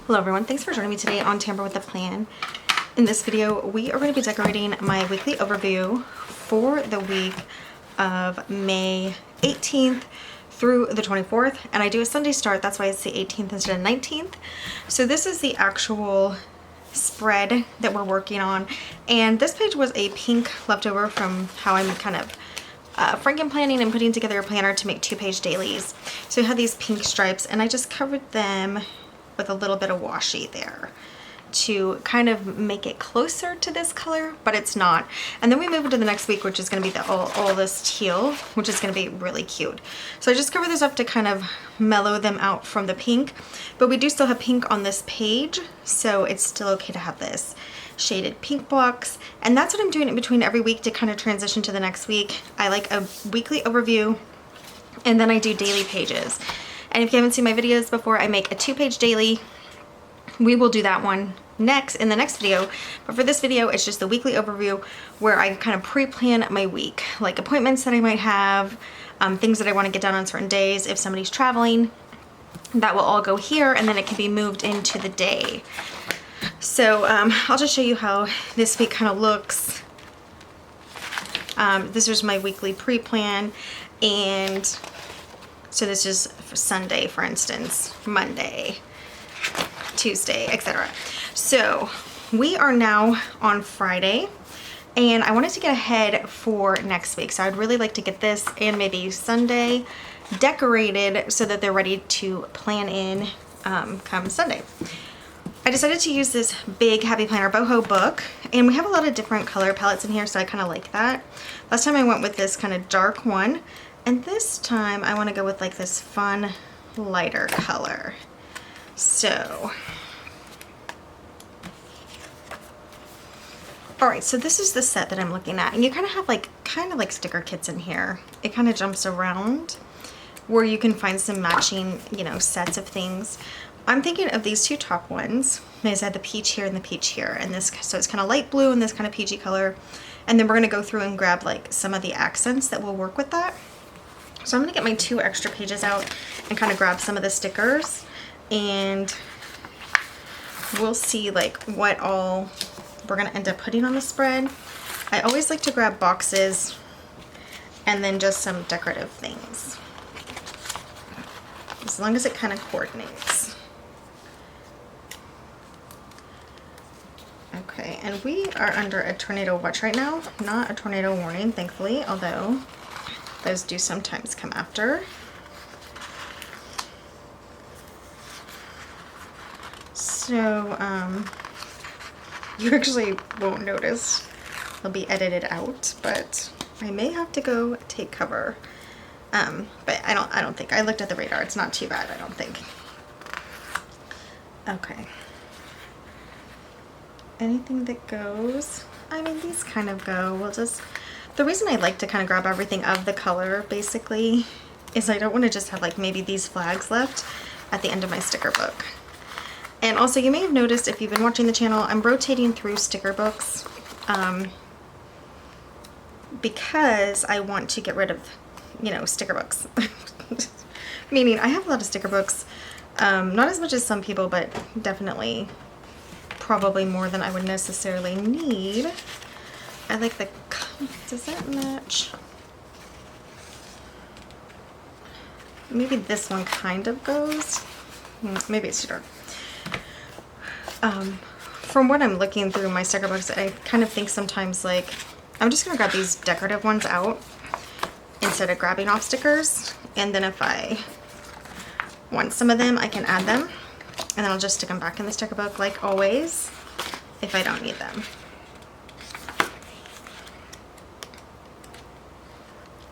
Hello everyone, thanks for joining me today on Tamper with a Plan. In this video, we are going to be decorating my weekly overview for the week of May 18th through the 24th. And I do a Sunday start, that's why it's the 18th instead of 19th. So this is the actual spread that we're working on. And this page was a pink leftover from how I'm kind of franken planning and putting together a planner to make 2-page dailies. So I had these pink stripes and I just covered them with a little bit of washi there to kind of make it closer to this color, but it's not. And then we move into the next week, which is going to be the all this teal, which is going to be really cute. So I just cover this up to kind of mellow them out from the pink, but we do still have pink on this page, so it's still okay to have this shaded pink blocks. And that's what I'm doing in between every week to kind of transition to the next week. I like a weekly overview, and then I do daily pages. And if you haven't seen my videos before, I make a 2-page daily. We will do that one next in the next video. But for this video, it's just the weekly overview where I kind of pre-plan my week, like appointments that I might have, things that I want to get done on certain days. If somebody's traveling, that will all go here, and then it can be moved into the day. So I'll just show you how this week kind of looks. This is my weekly pre-plan, and so this is for Sunday, for instance, Monday, Tuesday, etc. So we are now on Friday, and I wanted to get ahead for next week. So I'd really like to get this and maybe Sunday decorated so that they're ready to plan in come Sunday. I decided to use this big Happy Planner BOHO book, and we have a lot of different color palettes in here, so I kind of like that. Last time I went with this kind of dark one, and this time I want to go with like this fun lighter color. So, alright, so this is the set that I'm looking at, and you kind of have like sticker kits in here. It kind of jumps around where you can find some matching, you know, sets of things. I'm thinking of these two top ones. I had the peach here and the peach here, and this, so it's kind of light blue and this kind of peachy color. And then we're going to go through and grab like some of the accents that will work with that. So I'm going to get my 2 extra pages out and kind of grab some of the stickers, and we'll see like what all we're going to end up putting on the spread. I always like to grab boxes and then just some decorative things, as long as it kind of coordinates. Okay, and we are under a tornado watch right now. Not a tornado warning, thankfully, although those do sometimes come after. So, you actually won't notice. They'll be edited out, but I may have to go take cover. But I don't think. I looked at the radar. It's not too bad, I don't think. Okay. Anything that goes, I mean, these kind of go. We'll just, the reason I like to kind of grab everything of the color basically is I don't want to just have like maybe these flags left at the end of my sticker book. And also, you may have noticed if you've been watching the channel, I'm rotating through sticker books because I want to get rid of, you know, sticker books. Meaning I have a lot of sticker books, not as much as some people, but definitely probably more than I would necessarily need. I like the, does that match? Maybe this one kind of goes. Maybe it's too dark. From what I'm looking through my sticker books, I kind of think sometimes like, I'm just gonna grab these decorative ones out instead of grabbing off stickers, and then if I want some of them, I can add them, and then I'll just stick them back in the sticker book like always if I don't need them.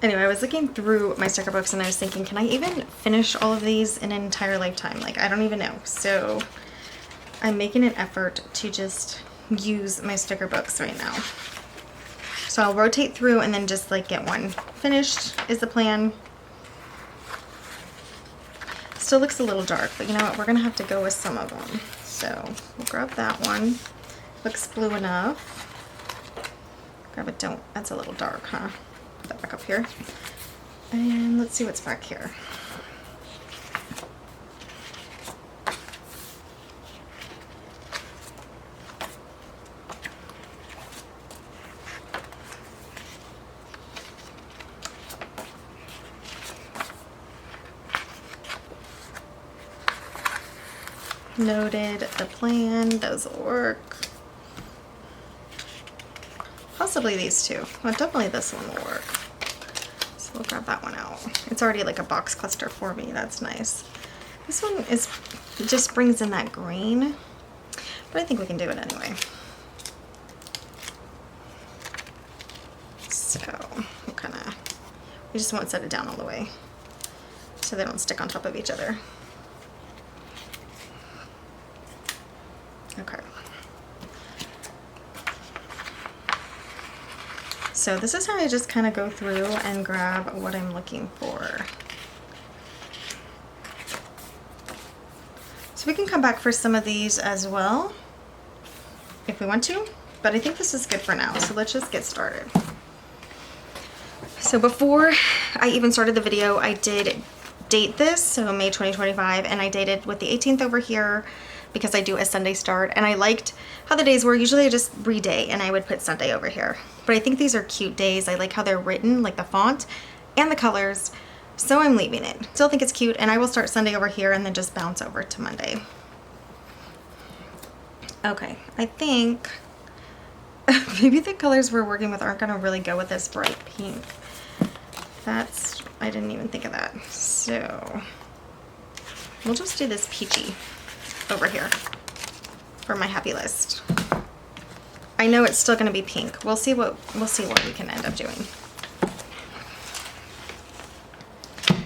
Anyway, I was looking through my sticker books and I was thinking, can I even finish all of these in an entire lifetime? Like, I don't even know. So I'm making an effort to just use my sticker books right now. So I'll rotate through and then just like get one finished is the plan. Still looks a little dark, but you know what? We're gonna have to go with some of them. So we'll grab that one. Looks blue enough. Grab it, don't, that's a little dark, huh? Put that back up here. And let's see what's back here. noted the plan. Those will work. Possibly these two. Well, definitely this one will work. So we'll grab that one out. It's already like a box cluster for me. That's nice. This one just brings in that green, but I think we can do it anyway. So we just won't set it down all the way so they don't stick on top of each other. Okay. So this is how I just kind of go through and grab what I'm looking for. So we can come back for some of these as well if we want to, but I think this is good for now. So let's just get started. So before I even started the video, I did date this, so May 2025, and I dated with the 18th over here because I do a Sunday start, and I liked how the days were. Usually I just reday and I would put Sunday over here, but I think these are cute days. I like how they're written, like the font and the colors, so I'm leaving it. Still think it's cute, and I will start Sunday over here and then just bounce over to Monday. Okay, I think maybe the colors we're working with aren't gonna really go with this bright pink. I didn't even think of that. So we'll just do this peachy over here for my happy list. I know it's still gonna be pink. We'll see what we can end up doing.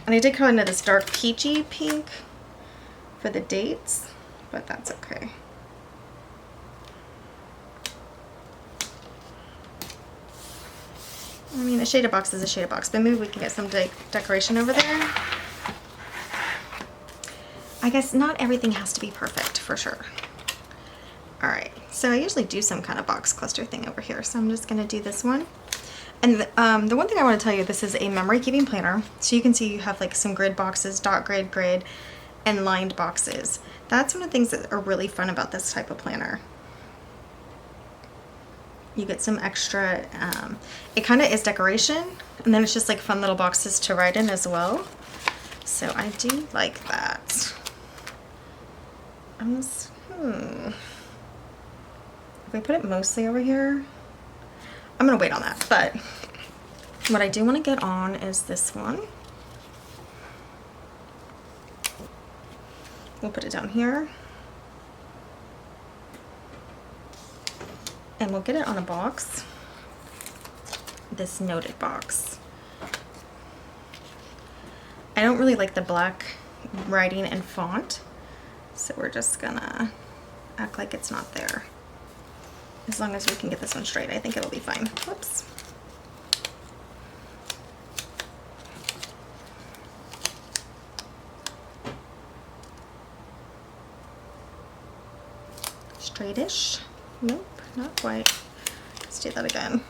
And I did go into this dark peachy pink for the dates, but that's okay. I mean, a shaded box is a shaded box, but maybe we can get some decoration over there. I guess not everything has to be perfect, for sure. All right, so I usually do some kind of box cluster thing over here, so I'm just gonna do this one. And the one thing I want to tell you, this is a memory keeping planner. So you can see you have like some grid boxes, dot grid, and lined boxes. That's one of the things that are really fun about this type of planner. You get some extra, it kind of is decoration, and then it's just like fun little boxes to write in as well. So I do like that. If I put it mostly over here, I'm gonna wait on that, but what I do want to get on is this one. We'll put it down here. And we'll get it on a box, this noted box. I don't really like the black writing and font, so we're just gonna act like it's not there. As long as we can get this one straight, I think it'll be fine. Whoops. Straightish. Nope. Not quite. Let's do that again.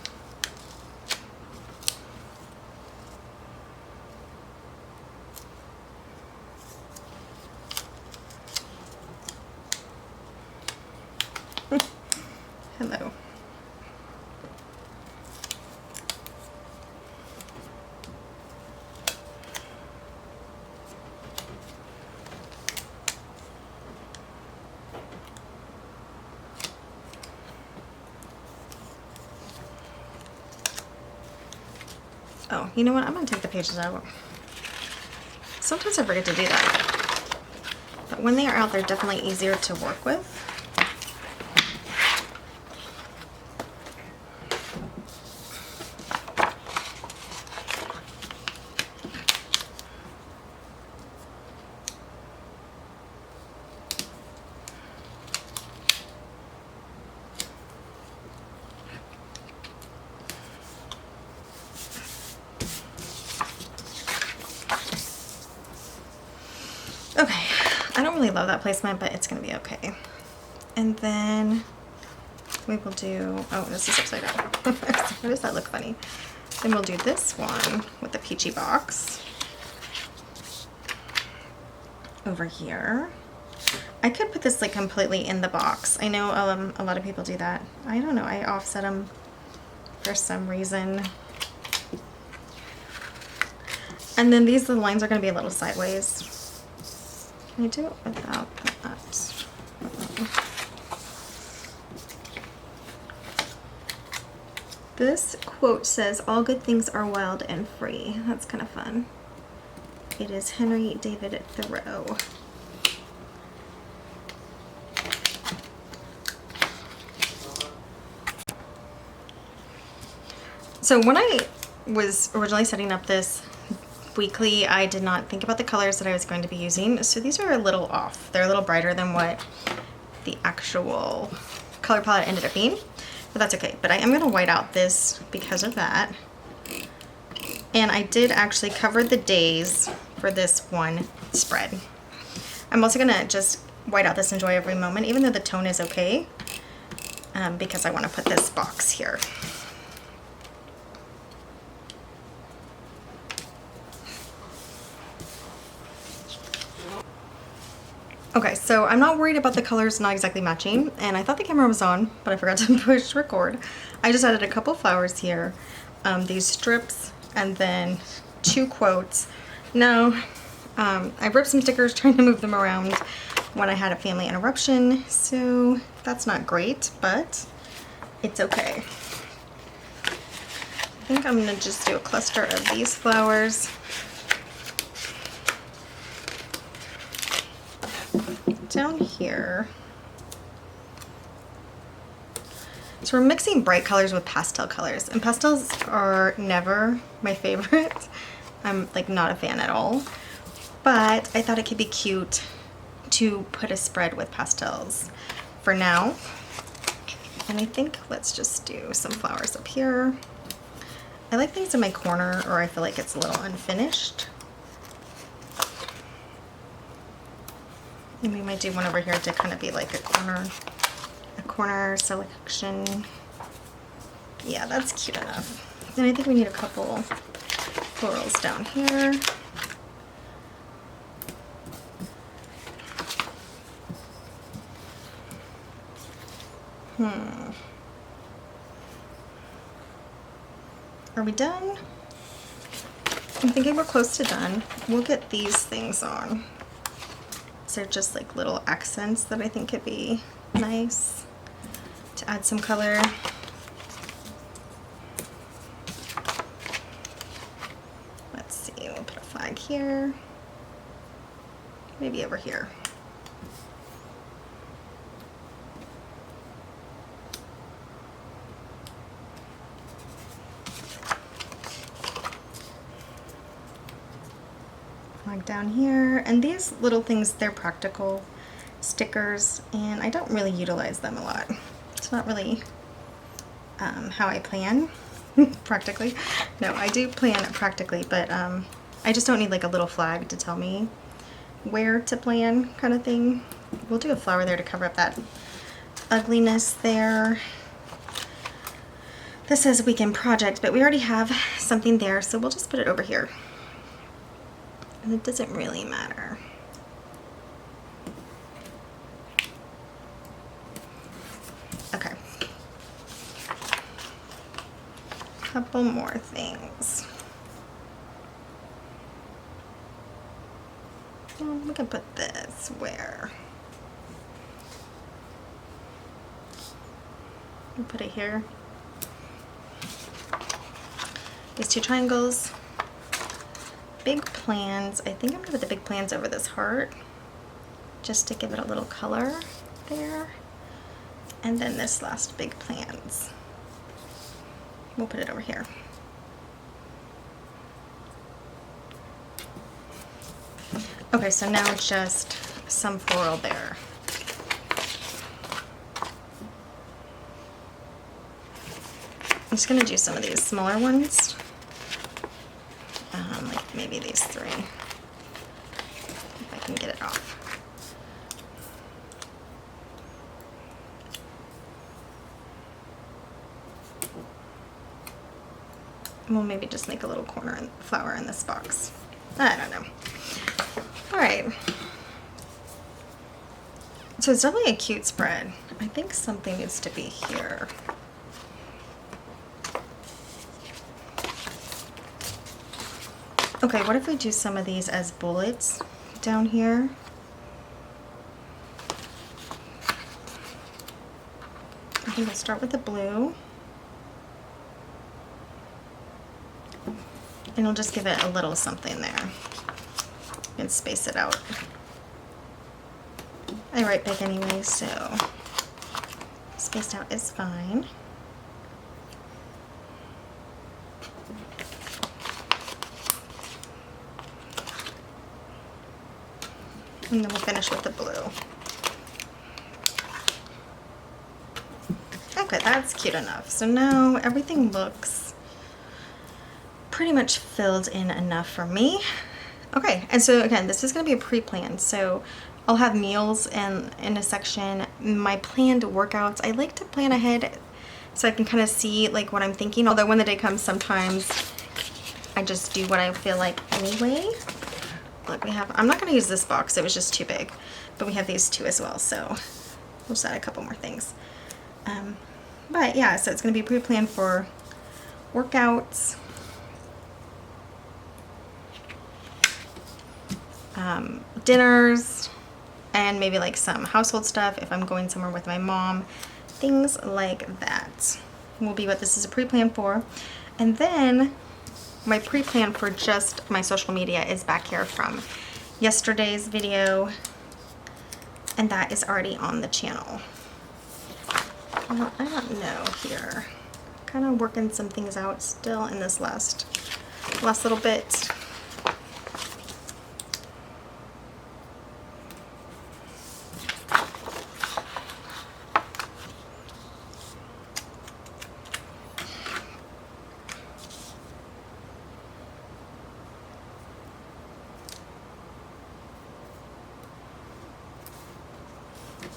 Hello. Oh, you know what? I'm going to take the pages out. Sometimes I forget to do that. But when they are out, they're definitely easier to work with. Okay, I don't really love that placement, but it's gonna be okay. And then we will do, oh, this is upside down. Why does that look funny? Then we'll do this one with the peachy box over here. I could put this like completely in the box. I know a lot of people do that. I don't know, I offset them for some reason. And then the lines are gonna be a little sideways. Can I do it without that? This quote says, "All good things are wild and free." That's kind of fun. It is Henry David Thoreau. So when I was originally setting up this weekly, I did not think about the colors that I was going to be using. So these are a little off. They're a little brighter than what the actual color palette ended up being, but that's okay. But I am going to white out this because of that. And I did actually cover the days for this one spread. I'm also going to just white out this Enjoy Every Moment, even though the tone is okay, because I want to put this box here. Okay, so I'm not worried about the colors not exactly matching, and I thought the camera was on, but I forgot to push record. I just added a couple flowers here, these strips, and then 2 quotes. Now, I ripped some stickers trying to move them around when I had a family interruption, so that's not great, but it's okay. I think I'm gonna just do a cluster of these flowers. Down here. So we're mixing bright colors with pastel colors, and pastels are never my favorite. I'm like not a fan at all, but I thought it could be cute to put a spread with pastels for now. And I think let's just do some flowers up here. I like things in my corner, or I feel like it's a little unfinished. And we might do one over here to kind of be like a corner selection. Yeah, that's cute enough. And I think we need a couple florals down here. Are we done? I'm thinking we're close to done. We'll get these things on. They're just like little accents that I think could be nice to add some color. Let's see, we'll put a flag here, maybe over here. Flag down here, and these little things, they're practical stickers, and I don't really utilize them a lot. It's not really how I plan practically. No, I do plan practically, but I just don't need like a little flag to tell me where to plan kind of thing. We'll do a flower there to cover up that ugliness there. This says weekend project, but we already have something there, so we'll just put it over here. And it doesn't really matter. Okay. Couple more things. Well, we can put this where? We'll put it here. These 2 triangles. Big plans. I think I'm gonna put the big plans over this heart just to give it a little color there. And then this last big plans, we'll put it over here. Okay, so now it's just some floral there. I'm just gonna do some of these smaller ones. Like maybe these 3, if I can get it off. And we'll maybe just make a little corner and flower in this box. I don't know. All right. So it's definitely a cute spread. I think something needs to be here. Okay, what if we do some of these as bullets down here? I think we'll start with the blue. And it'll just give it a little something there. And space it out. I write big anyway, so spaced out is fine. And then we'll finish with the blue. Okay, that's cute enough. So now everything looks pretty much filled in enough for me. Okay, and so again, this is going to be a pre-planned. So I'll have meals in a section. My planned workouts, I like to plan ahead so I can kind of see like what I'm thinking. Although when the day comes, sometimes I just do what I feel like anyway. Look, we have, I'm not going to use this box, it was just too big, but we have these two as well, so we'll just add a couple more things. But yeah, so it's going to be pre-planned for workouts, dinners, and maybe like some household stuff if I'm going somewhere with my mom. Things like that will be what this is a pre-plan for. And then my pre-plan for just my social media is back here from yesterday's video, and that is already on the channel. Well, I don't know here. Kind of working some things out still in this last little bit.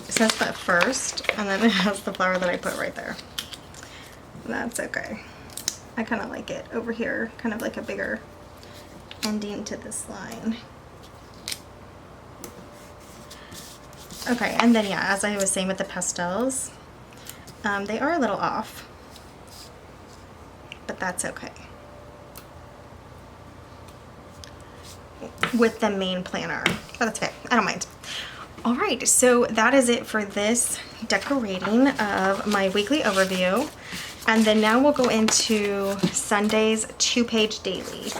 It says that first, and then it has the flower that I put right there. That's okay. I kind of like it over here, kind of like a bigger ending to this line. Okay, and then yeah, as I was saying with the pastels, they are a little off, but that's okay. With the main planner, but that's okay, I don't mind. All right, so that is it for this decorating of my weekly overview. And then now we'll go into Sunday's 2-page daily.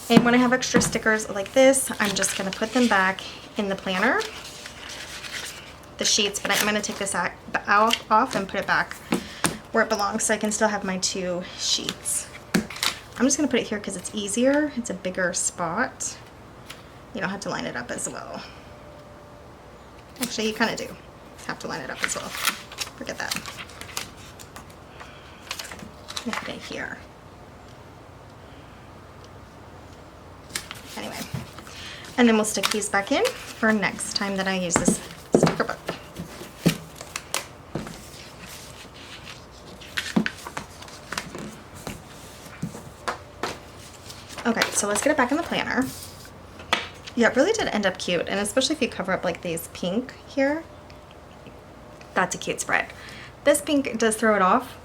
And when I have extra stickers like this, I'm just gonna put them back in the planner, the sheets, but I'm gonna take this off and put it back where it belongs so I can still have my 2 sheets. I'm just gonna put it here because it's easier. It's a bigger spot. You don't have to line it up as well. Actually, you kind of do have to line it up as well. Forget that. Put it here. Anyway, and then we'll stick these back in for next time that I use this sticker book. Okay, so let's get it back in the planner. Yeah, it really did end up cute, and especially if you cover up like these pink here, that's a cute spread. This pink does throw it off,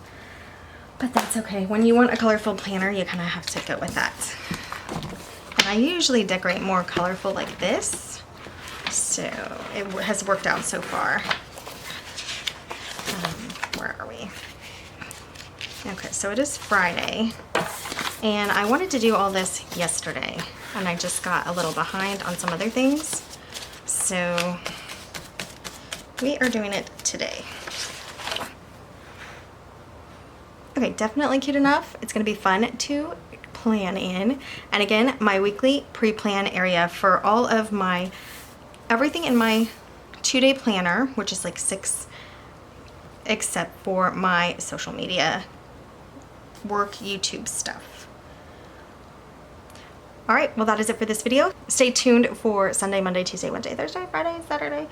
but that's okay. When you want a colorful planner, you kind of have to go with that. And I usually decorate more colorful like this, so it has worked out so far. Where are we? Okay, so it is Friday, and I wanted to do all this yesterday, and I just got a little behind on some other things, so we are doing it today. Okay, definitely cute enough. It's gonna be fun to plan in. And again, my weekly pre-plan area for all of my, everything in my 2-day planner, which is like 6, except for my social media, work, YouTube stuff. All right, well, that is it for this video. Stay tuned for Sunday, Monday, Tuesday, Wednesday, Thursday, Friday, Saturday,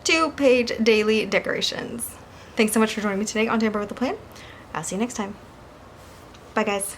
2-page daily decorations. Thanks so much for joining me today on Tamper with a Plan. I'll see you next time. Bye, guys.